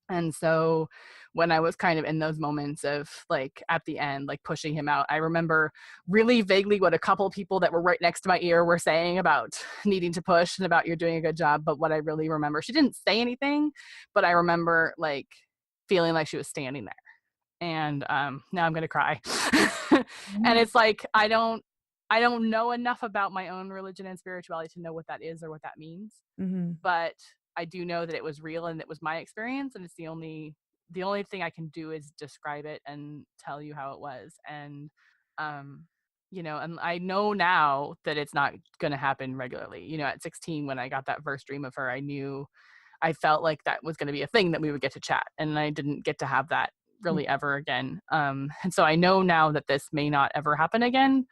And so when I was kind of in those moments of like at the end, like pushing him out, I remember really vaguely what a couple people that were right next to my ear were saying about needing to push and about you're doing a good job. But what I really remember, she didn't say anything, but I remember like feeling like she was standing there. And now I'm going to cry. And it's like, I don't know enough about my own religion and spirituality to know what that is or what that means. But I do know that it was real and it was my experience, and it's the only thing I can do is describe it and tell you how it was. And and I know now that it's not going to happen regularly. At 16, when I got that first dream of her, I felt like that was going to be a thing that we would get to chat, and I didn't get to have that really ever again. And so I know now that this may not ever happen again,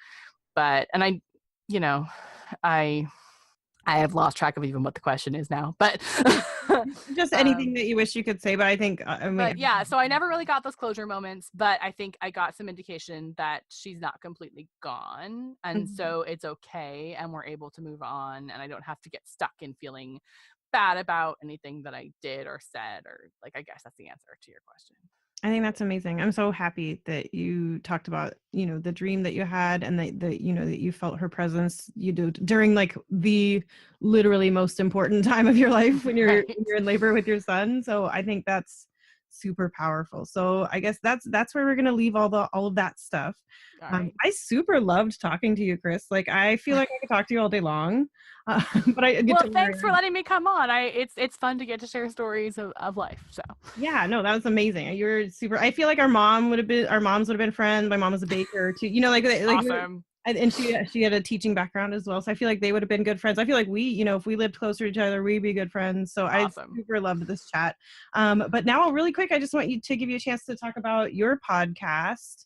but I have lost track of even what the question is now, but just anything that you wish you could say. But I think, but yeah, so I never really got those closure moments, but I think I got some indication that she's not completely gone. And so it's okay. And we're able to move on, and I don't have to get stuck in feeling bad about anything that I did or said, or like, I guess that's the answer to your question. I think that's amazing. I'm so happy that you talked about, the dream that you had, and that you felt her presence, during like the literally most important time of your life when you're, Right. when you're in labor with your son. So I think that's super powerful. So I guess that's where we're going to leave all of that stuff. All right. I super loved talking to you, Kris. Like, I feel like I could talk to you all day long, but I get to thanks for letting me come on. It's fun to get to share stories of life. So yeah, no, that was amazing. You were super. I feel like our moms would have been friends. My mom was a baker too. You know, like awesome. And she had a teaching background as well. So I feel like they would have been good friends. I feel like we, you know, if we lived closer to each other, we'd be good friends. So awesome. I super loved this chat. But now really quick, I just want you to give you a chance to talk about your podcast,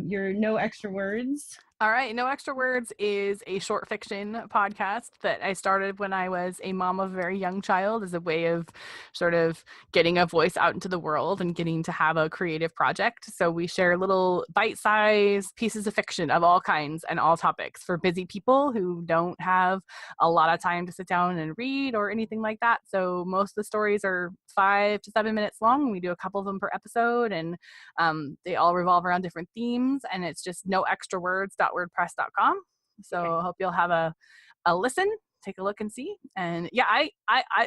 your No Extra Words. All right. No Extra Words is a short fiction podcast that I started when I was a mom of a very young child as a way of sort of getting a voice out into the world and getting to have a creative project. So we share little bite-sized pieces of fiction of all kinds and all topics for busy people who don't have a lot of time to sit down and read or anything like that. So most of the stories are 5 to 7 minutes long. We do a couple of them per episode, and they all revolve around different themes, and it's just noextrawords.wordpress.com. So I hope you'll have a listen, take a look and see. And yeah, I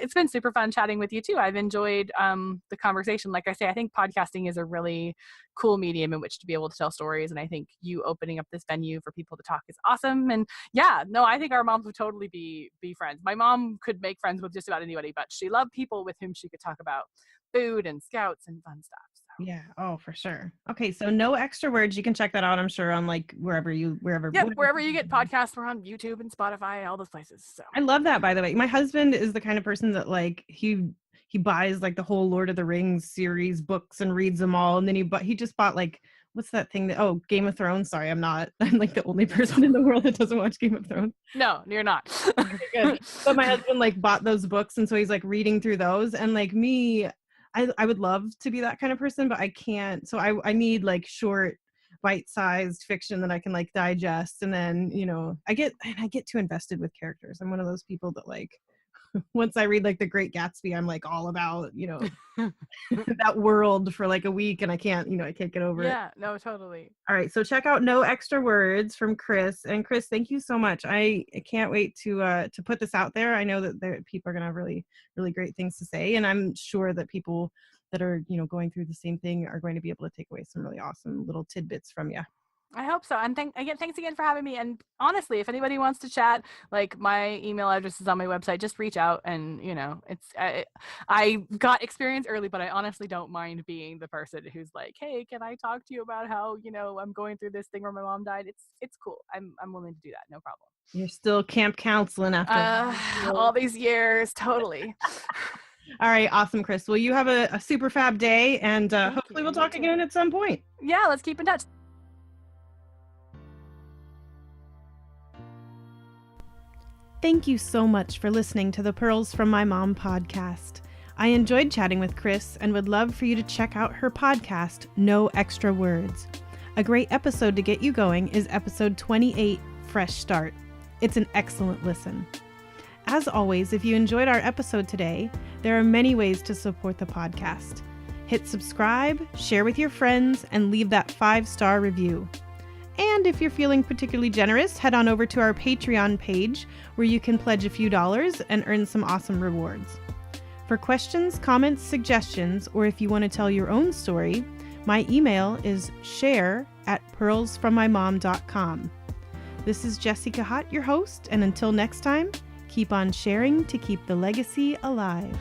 it's been super fun chatting with you too. I've enjoyed the conversation. Like I say, I think podcasting is a really cool medium in which to be able to tell stories, and I think you opening up this venue for people to talk is awesome. And yeah, no, I think our moms would totally be friends. My mom could make friends with just about anybody, but she loved people with whom she could talk about food and scouts and fun stuff. Yeah. Oh, for sure. Okay. So No Extra Words. You can check that out, I'm sure, on like wherever you get podcasts. We're on YouTube and Spotify, all those places. So I love that, by the way. My husband is the kind of person that like he buys like the whole Lord of the Rings series books and reads them all. And then he just bought like, what's that thing Game of Thrones. Sorry, I'm like the only person in the world that doesn't watch Game of Thrones. No, you're not. Okay, good. But my husband like bought those books. And so he's like reading through those. And like me, I would love to be that kind of person, but I can't. So I need like short, bite-sized fiction that I can like digest. And then, you know, I get too invested with characters. I'm one of those people that like, once I read like The Great Gatsby, I'm like all about, you know, that world for like a week, and I can't get over it. Yeah, no, totally. All right. So check out No Extra Words from Kris. And Kris, thank you so much. I can't wait to put this out there. I know that people are going to have really, really great things to say. And I'm sure that people that are, you know, going through the same thing are going to be able to take away some really awesome little tidbits from you. I hope so. And thanks again for having me. And honestly, if anybody wants to chat, like my email address is on my website, just reach out. And, you know, I got experience early, but I honestly don't mind being the person who's like, hey, can I talk to you about how, you know, I'm going through this thing where my mom died? It's cool. I'm willing to do that. No problem. You're still camp counseling after all these years. Totally. All right. Awesome, Kris. Well, you have a super fab day, and hopefully we'll talk again at some point. Yeah, let's keep in touch. Thank you so much for listening to the Pearls From My Mom podcast. I enjoyed chatting with Kris and would love for you to check out her podcast, No Extra Words. A great episode to get you going is episode 28, Fresh Start. It's an excellent listen. As always, if you enjoyed our episode today, there are many ways to support the podcast. Hit subscribe, share with your friends, and leave that 5-star review. And if you're feeling particularly generous, head on over to our Patreon page where you can pledge a few dollars and earn some awesome rewards. For questions, comments, suggestions, or if you want to tell your own story, my email is share@pearlsfrommymom.com. This is Jessica Hott, your host, and until next time, keep on sharing to keep the legacy alive.